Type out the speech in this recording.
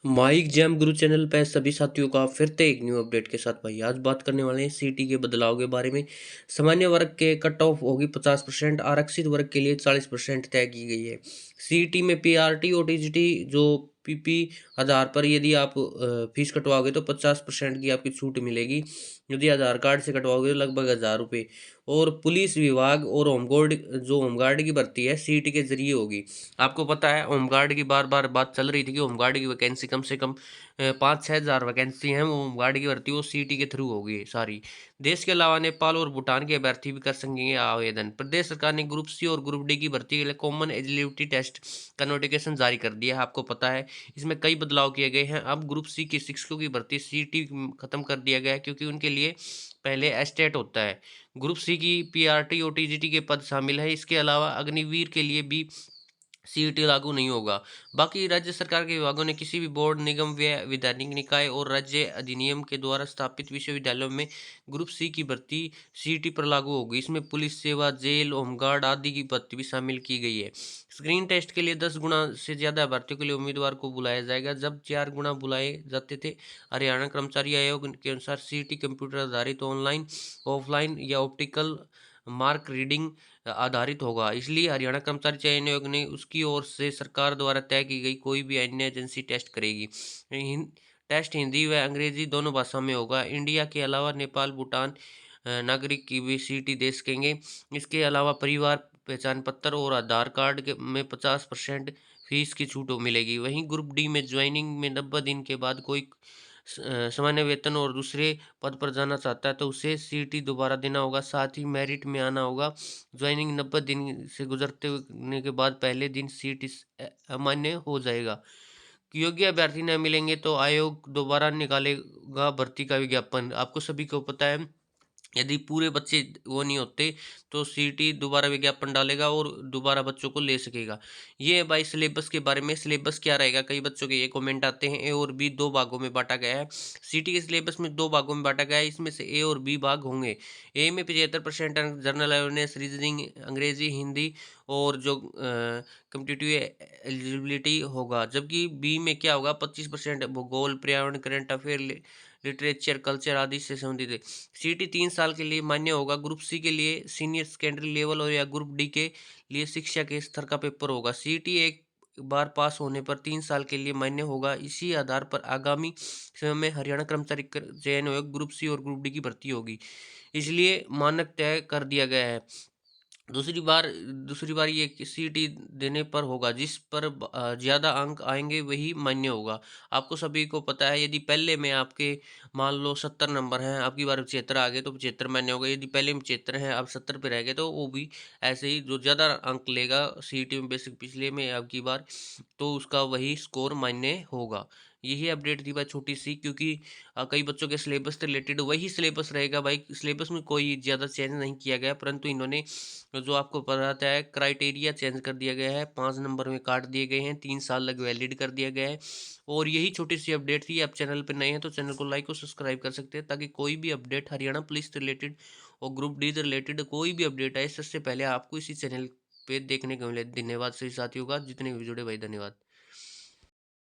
My exam Guru channel पे सभी साथियों का फिर से एक न्यू अपडेट के साथ भाई आज बात करने वाले हैं सीटी के बदलाव के बारे में। सामान्य वर्ग के कट ऑफ होगी 50%, आरक्षित वर्ग के लिए 40% तय की गई है। सीटी में पीआरटी ओटीजीटी जो पीपी आधार पर यदि आप फीस कटवाओगे तो 50% की आपकी छूट मिलेगी। यदि आधार कार्ड से कटवाओगे तो लगभग 1000 रुपये। और पुलिस विभाग और होमगार्ड जो होमगार्ड की भर्ती है सीटी के जरिए होगी। आपको पता है होमगार्ड की बार बार बात चल रही थी कि होमगार्ड की वैकेंसी कम से कम 5-6 हज़ार वैकेंसी हैं, वो होमगार्ड की भर्ती वो सीटी के थ्रू होगी सारी। देश के अलावा नेपाल और भूटान के अभ्यर्थी भी कर सकेंगे आवेदन। प्रदेश सरकार ने ग्रुप सी और ग्रुप डी की भर्ती के लिए कॉमन एलिजिबिलिटी टेस्ट का नोटिफिकेशन जारी कर दिया है। आपको पता है इसमें कई बदलाव किए गए हैं। अब ग्रुप सी के शिक्षकों की भर्ती सीटी खत्म कर दिया गया है, क्योंकि उनके लिए पहले एस्टेट होता है। ग्रुप सी की पीआरटी और टीजीटी के पद शामिल है। इसके अलावा अग्निवीर के लिए भी सीईटी लागू नहीं होगा। बाकी राज्य सरकार के विभागों ने किसी भी बोर्ड, निगम, व्यय वैधानिक निकाय और राज्य अधिनियम के द्वारा स्थापित विश्वविद्यालयों में ग्रुप सी की भर्ती सीईटी पर लागू होगी। इसमें पुलिस सेवा, जेल, होमगार्ड आदि की भर्ती भी शामिल की गई है। स्क्रीन टेस्ट के लिए 10 गुना से ज्यादा भर्तियों के लिए उम्मीदवार को बुलाया जाएगा, जब 4 गुना बुलाए जाते थे। हरियाणा कर्मचारी आयोग के अनुसार सीईटी कंप्यूटर आधारित ऑनलाइन, ऑफलाइन या ऑप्टिकल मार्क रीडिंग आधारित होगा। इसलिए हरियाणा कर्मचारी चयन आयोग ने उसकी ओर से सरकार द्वारा तय की गई कोई भी अन्य एजेंसी टेस्ट करेगी। टेस्ट हिंदी व अंग्रेजी दोनों भाषा में होगा। इंडिया के अलावा नेपाल, भूटान नागरिक की भी सीटी दे सकेंगे। इसके अलावा परिवार पहचान पत्र और आधार कार्ड में 50% फीस की छूट मिलेगी। वहीं ग्रुप डी में ज्वाइनिंग में 90 दिन के बाद कोई सामान्य वेतन और दूसरे पद पर जाना चाहता है तो उसे सीटी दोबारा देना होगा। साथ ही मेरिट में आना होगा। ज्वाइनिंग 90 दिन से गुजरने के बाद पहले दिन सीटी अमान्य हो जाएगा। योग्य अभ्यर्थी न मिलेंगे तो आयोग दोबारा निकालेगा भर्ती का विज्ञापन। आपको सभी को पता है यदि पूरे बच्चे वो नहीं होते तो सीटी दोबारा विज्ञापन डालेगा और दोबारा बच्चों को ले सकेगा। ये है भाई सिलेबस के बारे में। सिलेबस क्या रहेगा, कई बच्चों के ये कमेंट आते हैं। ए और बी दो भागों में बांटा गया है। सीटी के सिलेबस में दो भागों में बांटा गया है। इसमें से ए और बी भाग होंगे। ए में 75% अंक जनरल अवेयरनेस, रीजनिंग, अंग्रेजी, हिंदी और जो कम्पिटिटिव एलिजिबिलिटी होगा। जबकि बी में क्या होगा, 25% भूगोल, पर्यावरण, करंट अफेयर, लिटरेचर, कल्चर आदि से संबंधित। सीटी 3 साल के लिए मान्य होगा। ग्रुप सी के लिए सीनियर सेकेंडरी लेवल और या ग्रुप डी के लिए शिक्षा के स्तर का पेपर होगा। सीटी एक बार पास होने पर 3 साल के लिए मान्य होगा। इसी आधार पर आगामी समय में हरियाणा कर्मचारी चयन आयोग ग्रुप सी और ग्रुप डी की भर्ती होगी। इसलिए मानक तय कर दिया गया है। दूसरी बार ये सीटी देने पर होगा, जिस पर ज़्यादा अंक आएंगे वही मान्य होगा। आपको सभी को पता है यदि पहले में आपके मान लो 70 नंबर हैं, आपकी बार 75 आ गए तो 75 मान्य होगा। यदि पहले में 75 हैं अब 70 पे रह गए तो वो भी ऐसे ही जो ज़्यादा अंक लेगा सीटी में बेसिक पिछले में आपकी बार, तो उसका वही स्कोर मान्य होगा। यही अपडेट थी भाई छोटी सी, क्योंकि कई बच्चों के सिलेबस से रिलेटेड वही सिलेबस रहेगा भाई। सिलेबस में कोई ज़्यादा चेंज नहीं किया गया, परंतु इन्होंने जो आपको पता है क्राइटेरिया चेंज कर दिया गया है। 5 नंबर में काट दिए गए हैं, 3 साल तक वैलिड कर दिया गया है। और यही छोटी सी अपडेट थी। आप चैनल पर नए हैं तो चैनल को लाइक और सब्सक्राइब कर सकते हैं, ताकि कोई भी अपडेट हरियाणा पुलिस से रिलेटेड और ग्रुप डी से रिलेटेड कोई भी अपडेट आए सबसे पहले आपको इसी चैनल पे देखने को मिले। धन्यवाद सभी साथियों का जितने भी जुड़े भाई, धन्यवाद।